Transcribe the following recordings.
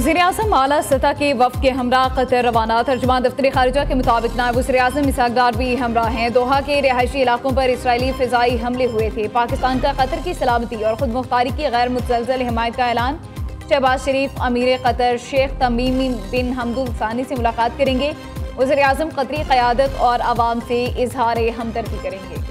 वज़ीर-ए-आज़म आला सतह के वफ़द के हमरा कतर रवाना। तर्जुमान दफ्तर खारिजा के मुताबिक नायब वज़ीर-ए-आज़म इसहाक डार भी हमरा हैं। दोहा के रिहायशी इलाकों पर इसराइली फ़िज़ाई हमले हुए थे। पाकिस्तान का कतर की सलामती और खुद मुख्तारी की गैर मुतज़लज़ल हिमायत का ऐलान। शहबाज शरीफ अमीर कतर शेख तमीम बिन हमद सानी से मुलाकात करेंगे। वज़ीर-ए-आज़म कतरी क़यादत और आवाम से इजहार हमदर्दी करेंगे।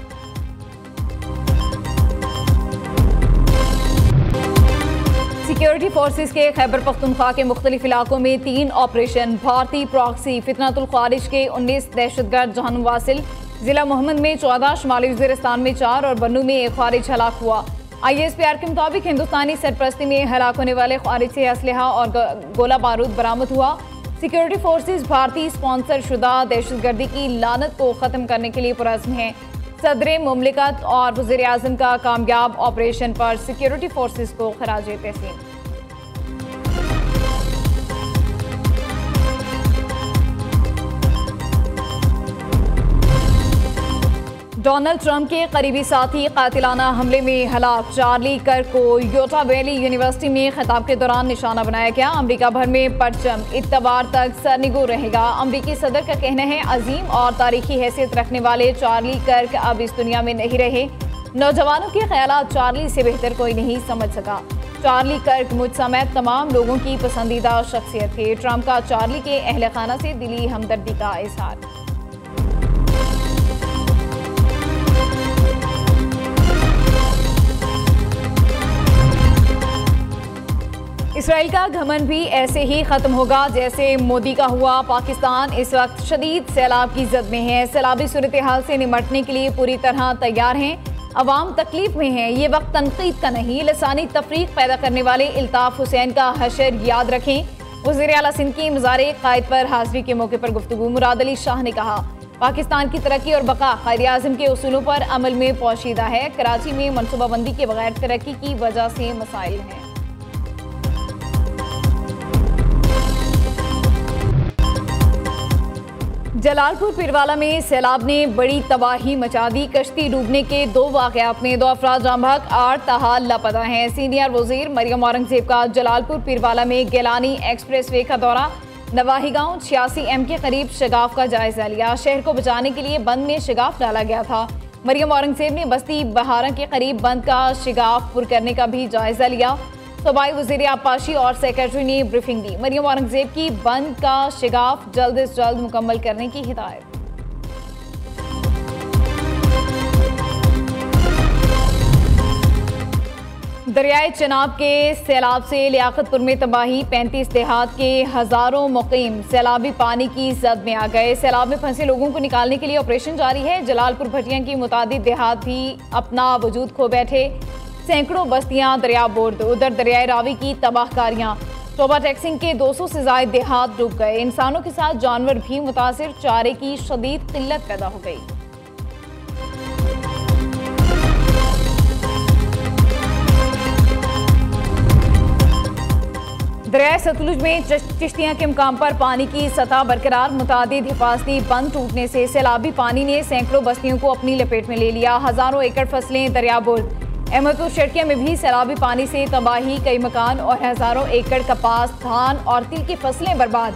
सिक्योरिटी फोर्सेस के खैबर पख्तूनख्वा के मुख्तलिफ इलाकों में 3 ऑपरेशन। भारतीय प्रॉक्सी फितनतुल खारिज के 19 दहशतगर्द जहनुम वासिल। जिला मोहम्मद में 14, शुमाली वज़ीरिस्तान में 4 और बन्नू में 1 खारिज हलाक हुआ। ISPR के मुताबिक हिंदुस्तानी सरपरस्ती में हलाक होने वाले खारिज से असलहा और गोला बारूद बरामद हुआ। सिक्योरिटी फोर्सेस भारतीय स्पॉन्सर शुदा दहशतगर्दी की लानत को ख़त्म करने के लिए पुरज़्म हैं। सदर मुमलिकत और वज़ीर-ए-आज़म का कामयाब ऑपरेशन पर सिक्योरिटी फोर्सेस को खराज तहसीन। डोनाल्ड ट्रंप के करीबी साथी कातिलाना हमले में हलाक। चार्ली कर्क को यूटा वैली यूनिवर्सिटी में खिताब के दौरान निशाना बनाया गया। अमेरिका भर में परचम इत्तवार तक सरनिगो रहेगा। अमेरिकी सदर का कहना है अजीम और तारीखी हैसियत रखने वाले चार्ली कर्क अब इस दुनिया में नहीं रहे। नौजवानों के ख्यालात चार्ली से बेहतर कोई नहीं समझ सका। चार्ली कर्क मुझ समेत तमाम लोगों की पसंदीदा शख्सियत थे। ट्रंप का चार्ली के अहल खाना से दिली हमदर्दी का इजहार। इसराइल का घमंड भी ऐसे ही खत्म होगा जैसे मोदी का हुआ। पाकिस्तान इस वक्त शदीद सैलाब की जद में है। सैलाबी सूरत हाल से निमटने के लिए पूरी तरह तैयार हैं। अवाम तकलीफ में है। ये वक्त तनकीद का नहीं, लसानी तफरीक पैदा करने वाले इल्ताफ हुसैन का हशर याद रखें। वज़ीर आला सिंध की मज़ार कायद पर हाजिरी के मौके पर गुफ्तगू। मुराद अली शाह ने कहा पाकिस्तान की तरक्की और बका क़ायद-ए-आज़म के उसूलों पर अमल में पोशीदा है। कराची में मनसूबाबंदी के बगैर तरक्की की वजह से मसाइल हैं। जलालपुर पिरवाला में सैलाब ने बड़ी तबाही मचा दी। कश्ती डूबने के 2 वाक़यात में 2 अफराद जाम बहक, 8 ताहाल लापता हैं। सीनियर वज़ीर मरियम औरंगज़ेब का जलालपुर पिरवाला में गिलानी एक्सप्रेस वे का दौरा। नवाही गाँव 86 M के करीब शगाफ का जायजा लिया। शहर को बचाने के लिए बंद में शगाफ डाला गया था। मरियम औरंगज़ेब ने बस्ती बहारा के करीब बंद का शगाफ पुर करने का भी जायजा लिया। सूबाई वज़ीर आबपाशी और सेक्रेटरी ने ब्रीफिंग दी। मरियम औरंगज़ेब की बंद का शिगाफ जल्द से जल्द मुकम्मल करने की हिदायत। दरियाए चनाब के सैलाब से लियाकतपुर में तबाही। 35 देहात के हज़ारों मुकीम सैलाबी पानी की जद में आ गए। सैलाब में फंसे लोगों को निकालने के लिए ऑपरेशन जारी है। जलालपुर भटिया की मुतादिद देहात भी अपना वजूद खो बैठे। सैकड़ों बस्तियां दरिया बोर्द। उधर दरियाए रावी की तबाहकारियां। टोबा टैक्सिंग के 200 से ज़ायद देहात डूब गए। इंसानों के साथ जानवर भी मुतासिर। चारे की शदीद किल्लत पैदा हो गई। दरियाए सतलुज में चिश्तियां के मुकाम पर पानी की सतह बरकरार। मुतादिद हिफाजती बंद टूटने से सैलाबी पानी ने सैकड़ों बस्तियों को अपनी लपेट में ले लिया। हज़ारों एकड़ फसलें दरिया बोर्द। अहमदपुर शर्किया में भी सैलाबी पानी से तबाही। कई मकान और हज़ारों एकड़ कपास, धान और तिल की फसलें बर्बाद।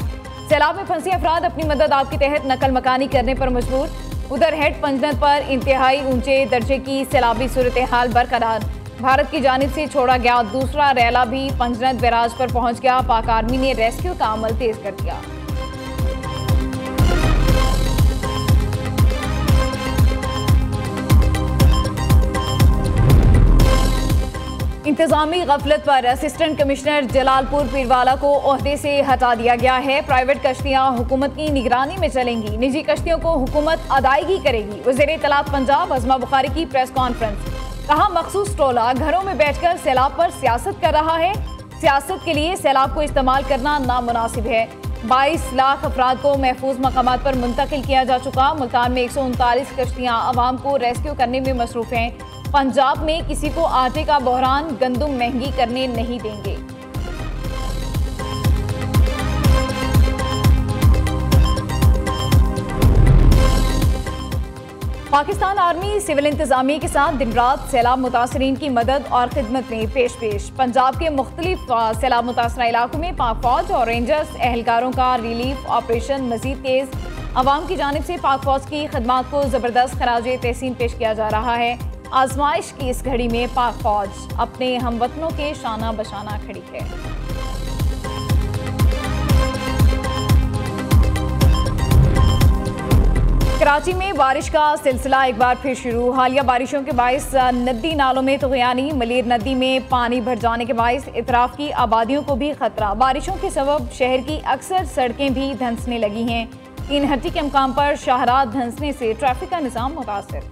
सैलाब में फंसे अफराद अपनी मदद आप के तहत नकल मकानी करने पर मजबूर। उधर हेड पंजनद पर इंतहाई ऊंचे दर्जे की सैलाबी सूरत हाल बरकरार। भारत की जानिब से छोड़ा गया दूसरा रैला भी पंजनद बैराज पर पहुंच गया। पाक आर्मी ने रेस्क्यू का अमल तेज कर दिया। इंतजामी गफलत पर असिस्टेंट कमिश्नर जलालपुर पिरवाला को ओहदे से हटा दिया गया है। प्राइवेट कश्तियां हुकूमत की निगरानी में चलेंगी। निजी कश्तियों को हुकूमत अदायगी करेगी। वज़ीर इत्तलात पंजाब अज़मा बुखारी की प्रेस कॉन्फ्रेंस। कहा मखसूस टोला घरों में बैठकर सैलाब पर सियासत कर रहा है। सियासत के लिए सैलाब को इस्तेमाल करना नामुनासिब है। 22 लाख अफराद को महफूज मकामात पर मुंतकिल किया जा चुका। मुल्तान में 139 कश्तियां अवाम को रेस्क्यू करने में मसरूफ हैं। पंजाब में किसी को आटे का बहरान गंदुम महंगी करने नहीं देंगे। पाकिस्तान आर्मी सिविल इंतजामिया के साथ दिन रात सैलाब मुतासरीन की मदद और खिदमत में पेश पंजाब के मुख्तलिफ सैलाब मुतासरा इलाकों में पाक फौज और रेंजर्स एहलकारों का रिलीफ ऑपरेशन मजीद तेज। अवाम की जानिब से पाक फौज की खदमात को ज़बरदस्त खराज तहसीन पेश किया जा रहा है। आजमाइश की इस घड़ी में पाक फौज अपने हमवतनों के शाना बशाना खड़ी है। कराची में बारिश का सिलसिला एक बार फिर शुरू। हालिया बारिशों के बाइस नदी नालों में तुग़यानी। मलीर नदी में पानी भर जाने के बाइस इतराफ की आबादियों को भी खतरा। बारिशों के सबब शहर की अक्सर सड़कें भी धंसने लगी हैं। 3 हट्टी के मुकाम पर शाहराह धंसने से ट्रैफिक का निज़ाम मुतासिर।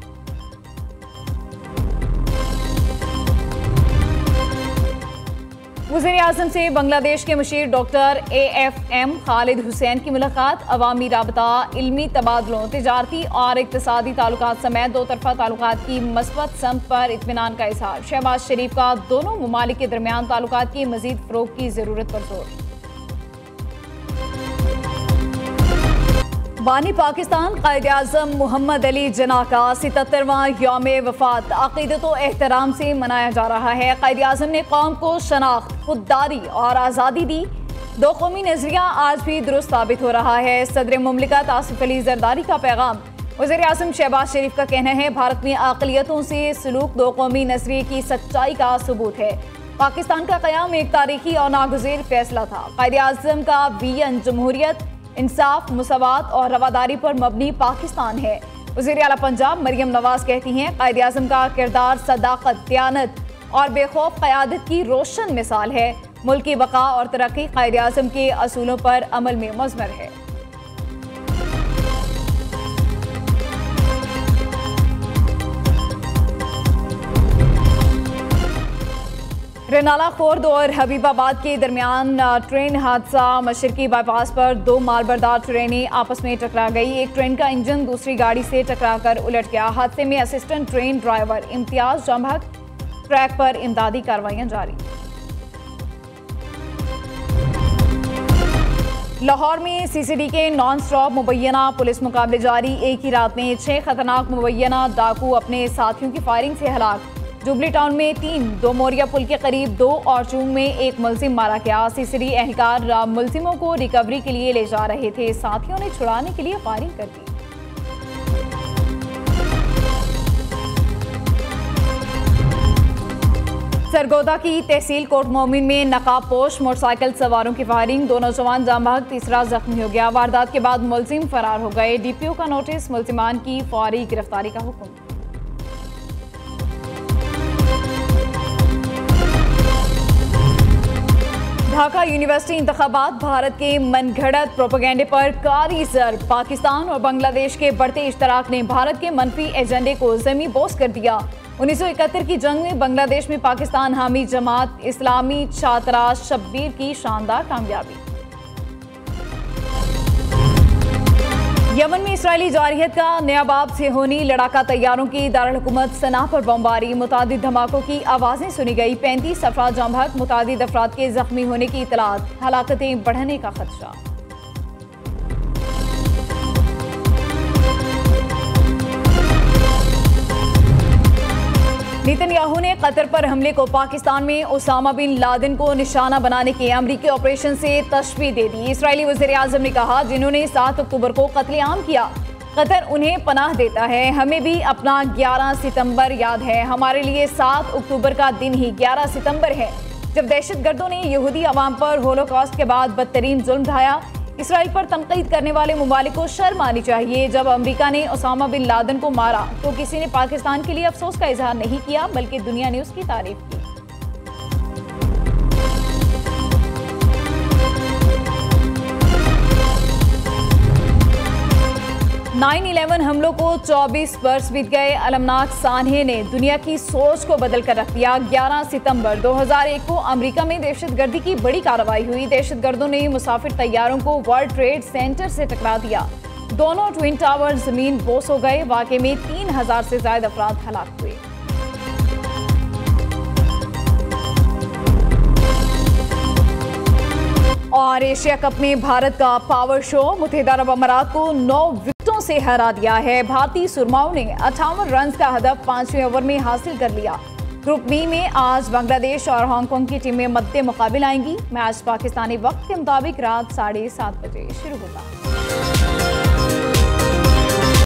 वज़ीर-ए-आज़म से बांग्लादेश के मुशीर डॉक्टर AFM खालिद हुसैन की मुलाकात। अवामी राबता, इल्मी तबादलों, तिजारती और इक़्तिसादी ताल्लुकात समेत दो तरफ़ा ताल्लुकात की मस्बत समत पर इत्मीनान का इज़हार। शहबाज शरीफ का दोनों ममालिक के दरमियान ताल्लुकात की मज़ीद फ़रोग़ की ज़रूरत पर जोर। बानी पाकिस्तान क़ायद-ए-आज़म मोहम्मद अली जिन्ना का 77वां यौम वफ़ात अक़ीदत व एहतराम से मनाया जा रहा है। क़ायद-ए-आज़म ने कौम को शनाख्त, खुददारी और आज़ादी दी। दो कौमी नज़रिया आज भी दुरुस्त साबित हो रहा है। सदर मुमलिकत आसिफ अली ज़रदारी का पैगाम। वज़ीर-ए-आज़म शहबाज शरीफ का कहना है, भारत में अक़लियतों से सलूक दो कौमी नज़रिए की सच्चाई का सबूत है। पाकिस्तान का क़याम एक तारीखी और नागुज़ीर फैसला था। क़ायद-ए-आज़म का विजन जमहूरियत, इंसाफ, मुसावात और रवादारी पर मबनी पाकिस्तान है। वज़ीर आला पंजाब मरियम नवाज कहती हैं, क़ायद-ए-आज़म का किरदार सदाकत, दयानत और बेखौफ क़यादत की रोशन मिसाल है। मुल्क की बका और तरक्की क़ायद-ए-आज़म के असूलों पर अमल में मुज़मर है। रनाला खोर्द और हबीबाबाद के दरमियान ट्रेन हादसा। मशरकी बाईपास पर 2 मालबरदार ट्रेनें आपस में टकरा गई। एक ट्रेन का इंजन दूसरी गाड़ी से टकराकर उलट गया। हादसे में असिस्टेंट ट्रेन ड्राइवर इम्तियाज जमहक ट्रैक पर इमदादी कार्रवाइयां जारी। लाहौर में CCD के नॉन स्टॉप मुबैना पुलिस मुकाबले जारी। एक ही रात में 6 खतरनाक मुबैना डाकू अपने साथियों की फायरिंग से हलाक। जुबली टाउन में 3, 2 मोरिया पुल के करीब 2 और चूंग में 1 मुलजिम मारा गया। CCD एहलकार मुलजिमों को रिकवरी के लिए ले जा रहे थे। साथियों ने छुड़ाने के लिए फायरिंग कर दी। सरगोदा की तहसील कोट मोमिन में नकाबपोश मोटरसाइकिल सवारों की फायरिंग। 2 नौजवान जाम बहक, तीसरा जख्मी हो गया। वारदात के बाद मुलजिम फरार हो गए। DPO का नोटिस, मुलजिमान की फौरी गिरफ्तारी का हुक्म। ढाका यूनिवर्सिटी इंतखाबात। भारत के मनगढ़ंत प्रोपेगेंडे पर कारी ज़र्ब। पाकिस्तान और बांग्लादेश के बढ़ते इश्तराक ने भारत के मनफी एजेंडे को ज़मीं बोस कर दिया। 1971 की जंग में बांग्लादेश में पाकिस्तान हामी जमात इस्लामी छात्रा शब्बीर की शानदार कामयाबी। यमन में इसराइली जारहियत का नया बाब सेहोनी लड़ाका तैयारों की दारुल हुकूमत सना पर बमबारी। मुतादिद धमाकों की आवाज़ें सुनी गई। 35 अफराद जाम बहक, मुतादिद अफराद के जख्मी होने की इतलात। हलाकतें बढ़ने का खदशा। नेतन्याहू ने कतर पर हमले को पाकिस्तान में ओसामा बिन लादेन को निशाना बनाने के अमरीकी ऑपरेशन से तशबीह दे दी। इसराइली वज़ीर-ए-आज़म ने कहा, जिन्होंने 7 अक्टूबर को कत्लेआम किया, कतर उन्हें पनाह देता है। हमें भी अपना 11 सितंबर याद है। हमारे लिए 7 अक्टूबर का दिन ही 11 सितंबर है, जब दहशतगर्दों ने यहूदी अवाम पर होलोकॉस्ट के बाद बदतरीन जुल्म ढाया। इसराइल पर तनकीद करने वाले ममालिक को शर्म आनी चाहिए। जब अमेरिका ने ओसामा बिन लादेन को मारा तो किसी ने पाकिस्तान के लिए अफसोस का इजहार नहीं किया, बल्कि दुनिया ने उसकी तारीफ की। 9/11 हमलों को 24 वर्ष बीत गए। अलमनाक सानहे ने दुनिया की सोच को बदल कर रख दिया। 11 सितंबर 2001 को अमेरिका में दहशतगर्दी की बड़ी कार्रवाई हुई। दहशतगर्दों ने मुसाफिर तैयारों को वर्ल्ड ट्रेड सेंटर से टकरा दिया। दोनों ट्विन टावर जमीन बोस हो गए। वाक़े में 3000 से ज्यादा अफराद हलाक हुए। और एशिया कप में भारत का पावर शो। मुत्तहिदा अरब अमारात को 9 विकेटों से हरा दिया है। भारतीय सुरमाओं ने 58 रन का हदफ 5वें ओवर में हासिल कर लिया। ग्रुप बी में आज बांग्लादेश और हांगकांग की टीमें मद्दे मुकाबिल आएंगी। मैच पाकिस्तानी वक्त के मुताबिक रात 7:30 बजे शुरू होगा।